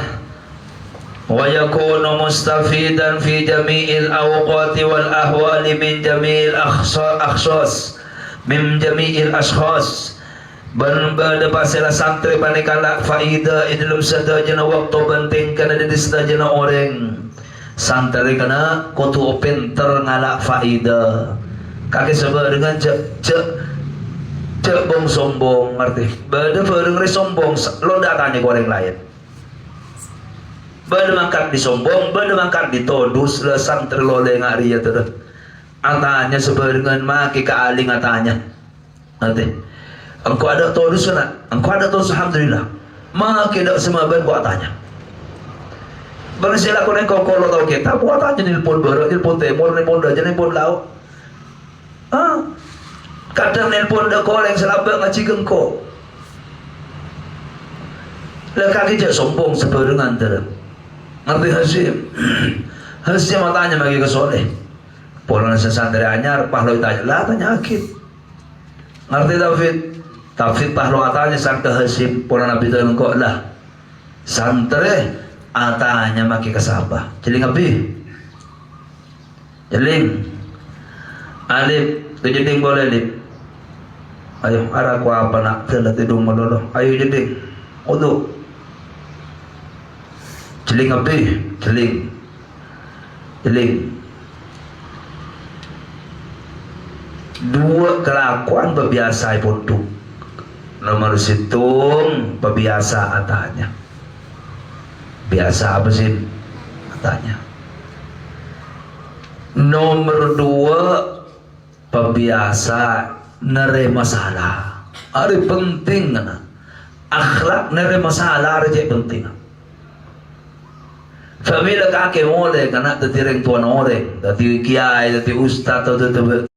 ويكون مستفيدا في جميع الأوقات والأحوال من جميع الأخصاص من جميع الأشخاص pada pasal santri panikala faida dalam sedajana waktu penting kana di sedajana orang santri kana kutu pinter ngalak faida kaki sebar dengan cek bong sombong ngerti pada bareng sombong lo datanya ke orang lain bade mangkat disombong, bade mangkat ditodus le santri lole ngari ya tuh. Atanya sebarengan maki kaaling atanya. Nanti, engkau ada todus na, engkau ada todus alhamdulillah. Maki dak semua ben ku atanya. Bang sila ko nang kokolo tau kita buat aja nelpon baru, nelpon timur, nelpon aja, nelpon laut. Kadang nelpon dah koleng selabak ngaji gengko. Lah kaki jak sombong sebarengan dalam. Ngerti Hasim? Hasim matanya bagi ke soleh. Pola sesantri anyar pahloi tanya lah tanya akid. Ngerti David? David pahlo atanya sang ke Hasim pola Nabi dalam kok lah. Santri atanya maki kesabah. Jeling api. Jeling. Alif, tu jeding boleh lip. Ayo, arah ku apa nak telah tidung melolo. Ayo jeding. Uduk. Jeling api, jeling. Jeling. Dua kelakuan berbiasa pun tu. Nomor situng berbiasa atanya. Biasa apa sih katanya. Nomor dua pebiasa nere masalah. Ada penting na. Akhlak nere masalah ada penting. Famila kakek oleh kana tetireng tuan oleh, tati kiai, tati ustaz atau tati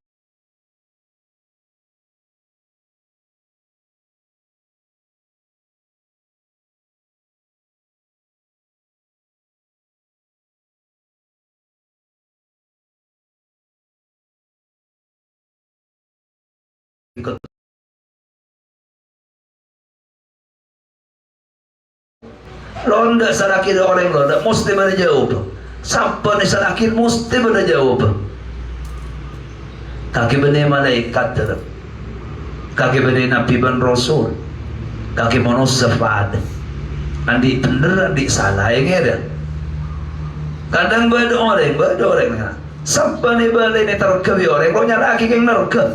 ikut londa salakir orang londa mesti berjawab. Siapa ni salakir mesti berjawab. Kaki benih malaikat terus. Kaki benih Nabi dan Rasul. Kaki manusia ada. Andi bener, andi salah yang ada. Kadang beda orang. Siapa ni balik ni terkebi orang. Kau nyala kaki yang nerke.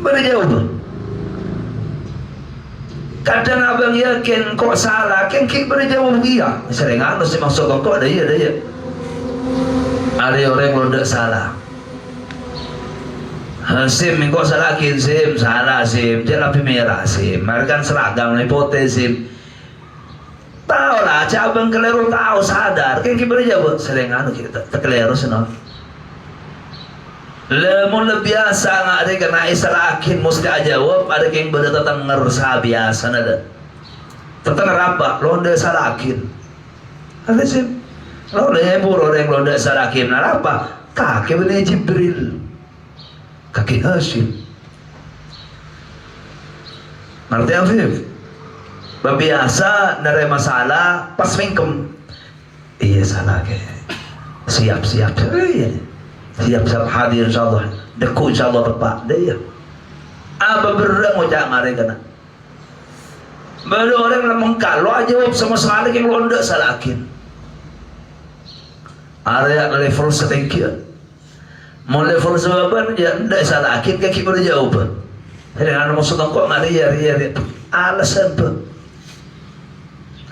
Berjawab. Kadang abang yakin kok salah, kan kita berjawab iya. Sering anu sih maksud kok ada iya. Ada orang yang tidak salah. Sim, kok salah kin sim, salah sim, dia lebih merah sim. Mereka seragam hipotesim. Tahu lah, cabang keliru tahu sadar, kan kita berjawab. Sering anu kita terkeliru senang. Lemun biasa nggak ada kena isalakin mesti jawab ada yang beda tentang ngerasa biasa nada tentang apa lo ndak salakin ada sih lo lebur orang lo ndak salakin apa kaki bener Jibril kaki Hasim ngerti Afif biasa nare masalah pas mingkem iya salah ke siap siap hadir insyaallah deku insyaallah tepat dia apa berang ojak ngare kana baru orang lemong kalau jawab sama sekali yang lo ndak salakin area level setinggi mau level sebaban ya ndak salakin kaki boleh jawab dengan maksud kok ngare ya alasan tuh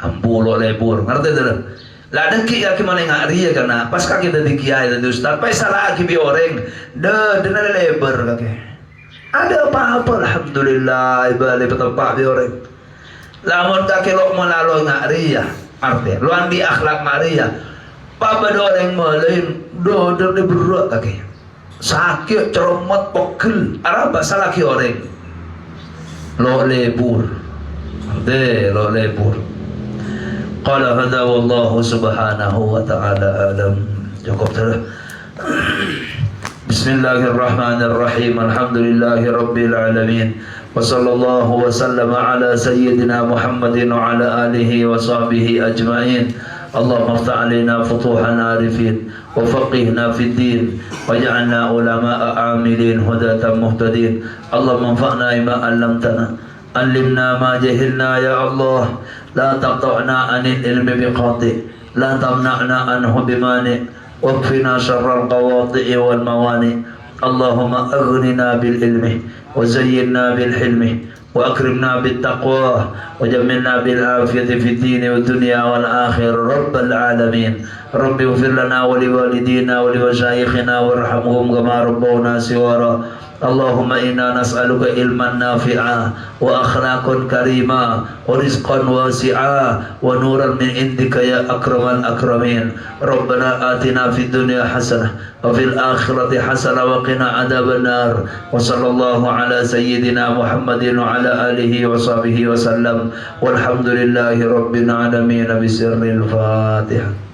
ampulo lebur ngerti dalam lah dengki kaki mana yang hari ya karena pas kaki dari kiai dari ustaz pas salah kaki bi orang dengar lebar kaki ada apa alhamdulillah ibalik tempat bi orang lamun kaki lo melalui ngari ya arti lo andi akhlak ngari ya apa orang melain dari berat kaki sakit cermat pokil apa salah kaki orang lo lebur lo lebur. Qala hadza wallahu subhanahu wa ta'ala alam. Cukup sudah. Bismillahirrahmanirrahim. Alhamdulillahi rabbil alamin. Wa sallallahu wa sallama ala sayyidina Muhammadin wa ala alihi wa sahbihi ajma'in. Allahumma iftah alaina futuhan arifin wa faqihna fid din waj'alna ulama'a amilin hudatan muhtadin. Allahumma anfa'na bima 'allamtana. Allimna ma jahilna ya Allah. لا تقطعنا عن العلم بقاطع لا تمنعنا عنه بمانع واكفنا شر القواطع والموانع اللهم أغننا بالعلم وزينا بالحلم وأكرمنا بالتقوى وجملنا بالعافية في الدين والدنيا والآخرة رب العالمين رب اغفر لنا ولوالدينا ولمشايخنا وارحمهم كما ربونا صغارا Allahumma inna nas'aluka ilman nafi'a wa akhlaqan karima wa rizqan wasi'a wa nuran min indika ya akramal akramin. Rabbana atina fid dunya hasanah wa fil akhirati hasanah wa qina adzabannar. Wa sallallahu ala sayyidina Muhammadin wa ala alihi wa sahbihi wa sallam. Walhamdulillahi rabbil alamin. Bisirril Fatihah.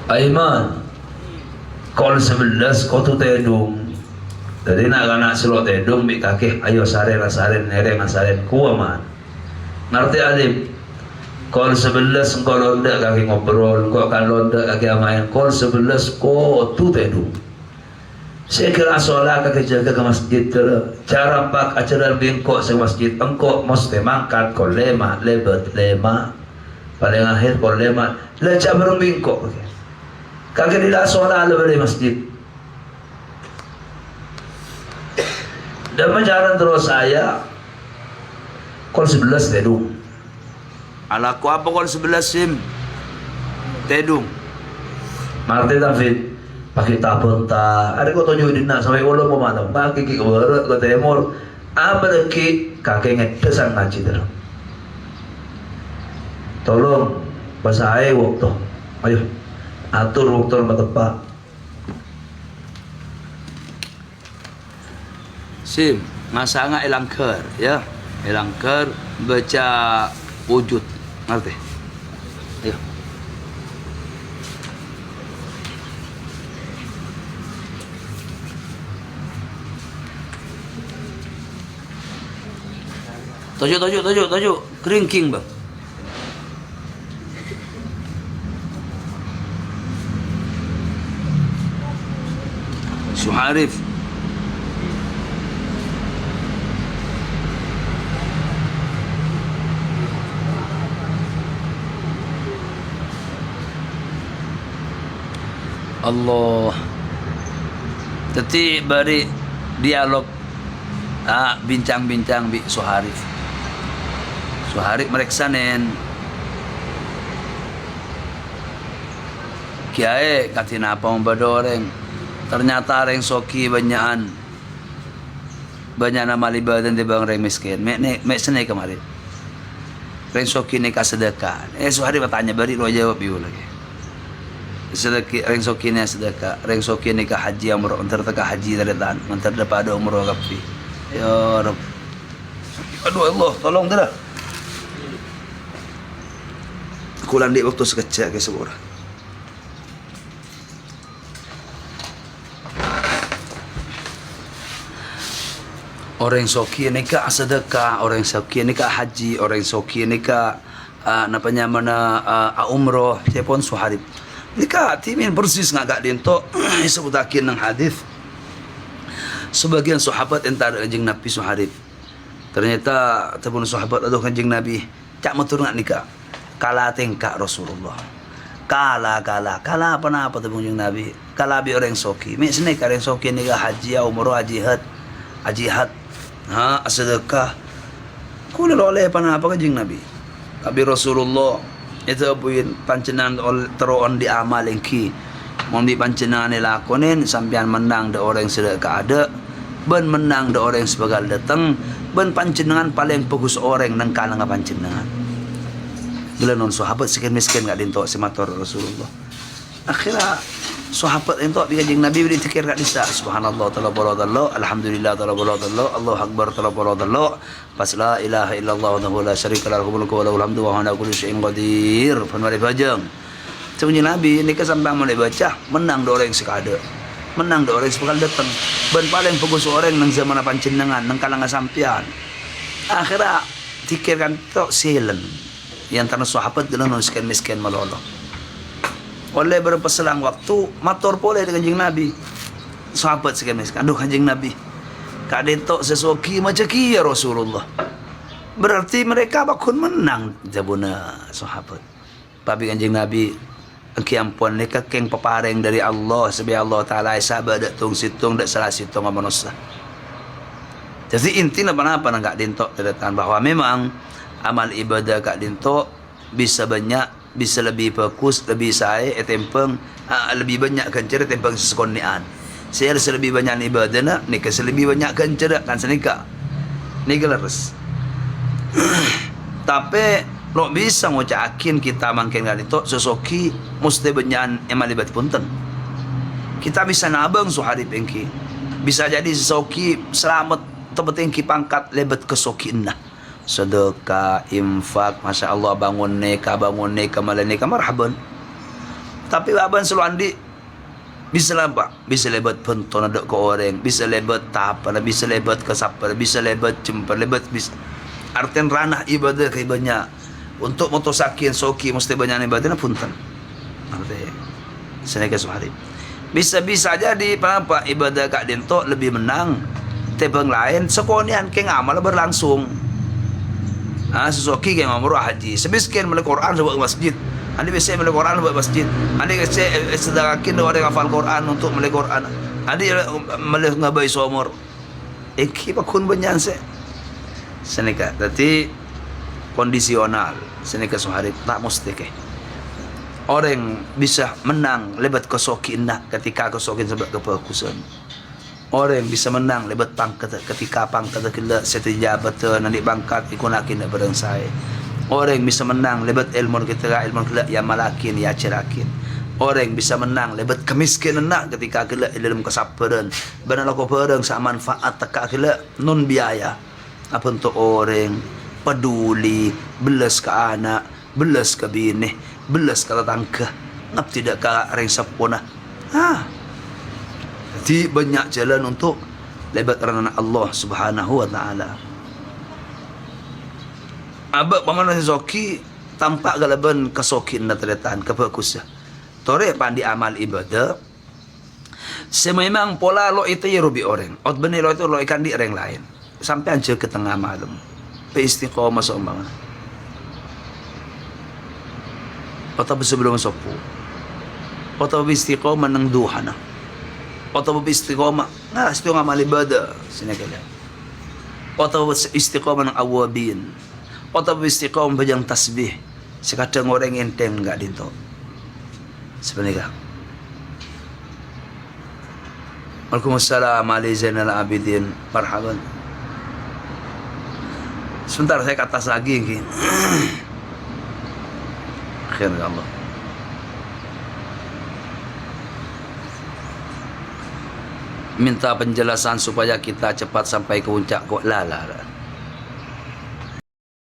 Aiman, kol 11 kau tu tedung. Jadi nak selok tedung bik kakek, ayo saren nereng saren kuaman. Ngerti alim? Kol 11 kau londa kaki ngobrol, kau akan londa kaki main. Kol 11 kau tu tedung. Saya kira solat kaki jaga ke masjid tu. Cara pak acara bingkok se masjid. Engkau mesti mangkat kol lebet lema. Paling akhir kol lema. Lecak bareng bingkok. Kagak tidak sholat di masjid. Dan menjalan terus saya kol 11 tedung. Ala ku apa kol 11 sim tedung. Marti David pakai tabung ta. Ada kau tunjuk dina sampai ulo pemanang. Pakai ki kebarat ke temur. Apa lagi kakek ngedesan ngaji terus. Tolong bahasa waktu. Ayo. Atur waktu tepat. Sim, masa nggak elangker, ya, elangker baca wujud, ngerti? Ayo. Tojuk, keringking bang. Suharif. Allah. Teti bari dialog bincang-bincang bi Suharif. Suharif mereksanen kiai katina apa membadoreng. Ternyata reng soki banyak nama libatan di bang reng miskin. Mek senai kemarin. Reng soki ni sedekah. Suhari bertanya bari lo jawab biu lagi. Sedekah reng soki ni sedekah. Reng soki ni haji umroh. Antar teka haji dari tan. Antar dapat ada umroh kapi. Ya Rabb. Aduh Allah, tolong dah. Kulan di waktu sekecil ke seorang. Orang soki nikah sedekah, orang soki nikah haji, orang soki nikah umroh, telepon Suharib. Nikah timin persis ngagak dinto sebutakin nang hadis. Sebagian sahabat entar kanjeng Nabi Suharib. Ternyata telepon sahabat aduh kanjeng Nabi, cak matur nak nikah. Kala tengkak Rasulullah. Kala apa telepon kanjeng Nabi? Kala bi orang soki. Mek sene orang soki nikah haji, umroh, haji had. Sedekah kulit oleh apa kanjeng Nabi tapi Rasulullah itu puin pancenan teroon di amal engki mondi pancenan lakonin sampean menang da orang sedekah ada ben menang da orang sebagal datang ben pancenengan paling bagus orang nang kalangan pancenengan gila non sahabat sekian miskin gak dintok semator Rasulullah akhirnya sahabat itu kanjeng Nabi beri zikir kat disa subhanallah ta'ala baradallah alhamdulillah ta'ala baradallah Allahu akbar ta'ala baradallah pas la ilaha illallah wa la syarika lahu mulku wa lahul hamdu wa huwa ala kulli syai'in qadir panwari bajang kanjeng Nabi ini sampai mulai baca menang do orang sekada menang do orang sekal datang ben paling bagus orang nang zaman panjenengan nang kalangan sampean akhirnya zikir kan tok silen yang tanah sahabat gelang miskin malolo. Oleh beberapa selang waktu matur pole dengan kanjeng Nabi. Sahabat sekian miskin. Aduh kanjeng Nabi. Kak detok sesoki macam kia Rasulullah. Berarti mereka bakun menang jabuna sahabat. Tapi kanjeng Nabi kiampun mereka keng pepareng dari Allah sebagai Allah Taala sahabat dak tung situng dak salah situng manusia. Jadi intinya apa nak Kak Dinto terdetan bahwa memang amal ibadah Kak Dinto bisa banyak, bisa lebih fokus, lebih saya tempeng lebih banyak kencer tempeng seskonian. Saya rasa lebih banyak ibadah nak, nikah lebih banyak kencer kan senika. Nikah leres. Tapi lo bisa ngucakin kita mangkin Kak Dinto sesoki mesti banyak amal ibadah punten. Kita bisa nabang suhari pengki. Bisa jadi sesoki selamat tebeting ki pangkat lebat kesokin nah. Sedekah, infak, Masya Allah bangun neka malah neka marhaban. Tapi aban selalu andi bisa lampak, bisa lebat penton ada ke orang, bisa lebat tapa, bisa lebat ke sapar, bisa lebat jempar, lebat bisa. Artian ranah ibadah kayak banyak. Untuk motosakin soki mesti banyak ibadah punten. Artinya seneka suhari. Bisa-bisa jadi apa ibadah Kak Dinto lebih menang tebang lain sekonian ke ngamal berlangsung. Sesoki ke ngamal haji sebiskin melek Quran buat masjid. Andi bisa melek Quran buat masjid. Andi sedekakin orang hafal Quran untuk melek Quran. Andi melek ngabai somor. Iki pakun banyak se. Seneka. Tapi kondisional. Seneka suhari tak mesti ke. Orang bisa menang lebat kesokin nak ketika kesokin sebab kefokusan. Orang bisa menang lebat pangkat ketika pangkat kila setijabat nanti bangkat ikunakin bareng saya. Orang bisa menang lebat ilmu kita ilmu kila yang malakin ya cerakin. Orang bisa menang lebat kemiskinan nak ketika kila dalam kesabaran. Benar aku bareng sa manfaat tak kila non biaya. Apa untuk orang peduli belas ke anak, belas ke bini, belas ke tetangga. Ngap tidak ke orang sapuna. Jadi banyak jalan untuk lebat kerana Allah Subhanahu wa taala. Abak paman zoki tampak galaban kesokin na terletan kefokusnya. Tore pandi amal ibadah. Sememang pola lo itu ya rubi orang. Ot benih lo itu lo ikan di orang lain. Sampai anjir ke tengah malam. Pe istiqomah seumpama. Atau sebelum sopu. Atau istiqomah nang duhana. Atau istiqomah nah istiqomah amal ibadah sini kalian. Atau istiqomah ng awabin. Atau istiqomah bajang tasbih. Sekadang orang enteng enggak Dinto. Sebenarnya. Waalaikumsalam Ali Zainal Abidin. Marhaban. Sebentar saya ke atas lagi ini. Akhirnya Allah. Minta penjelasan supaya kita cepat sampai ke puncak kok lala.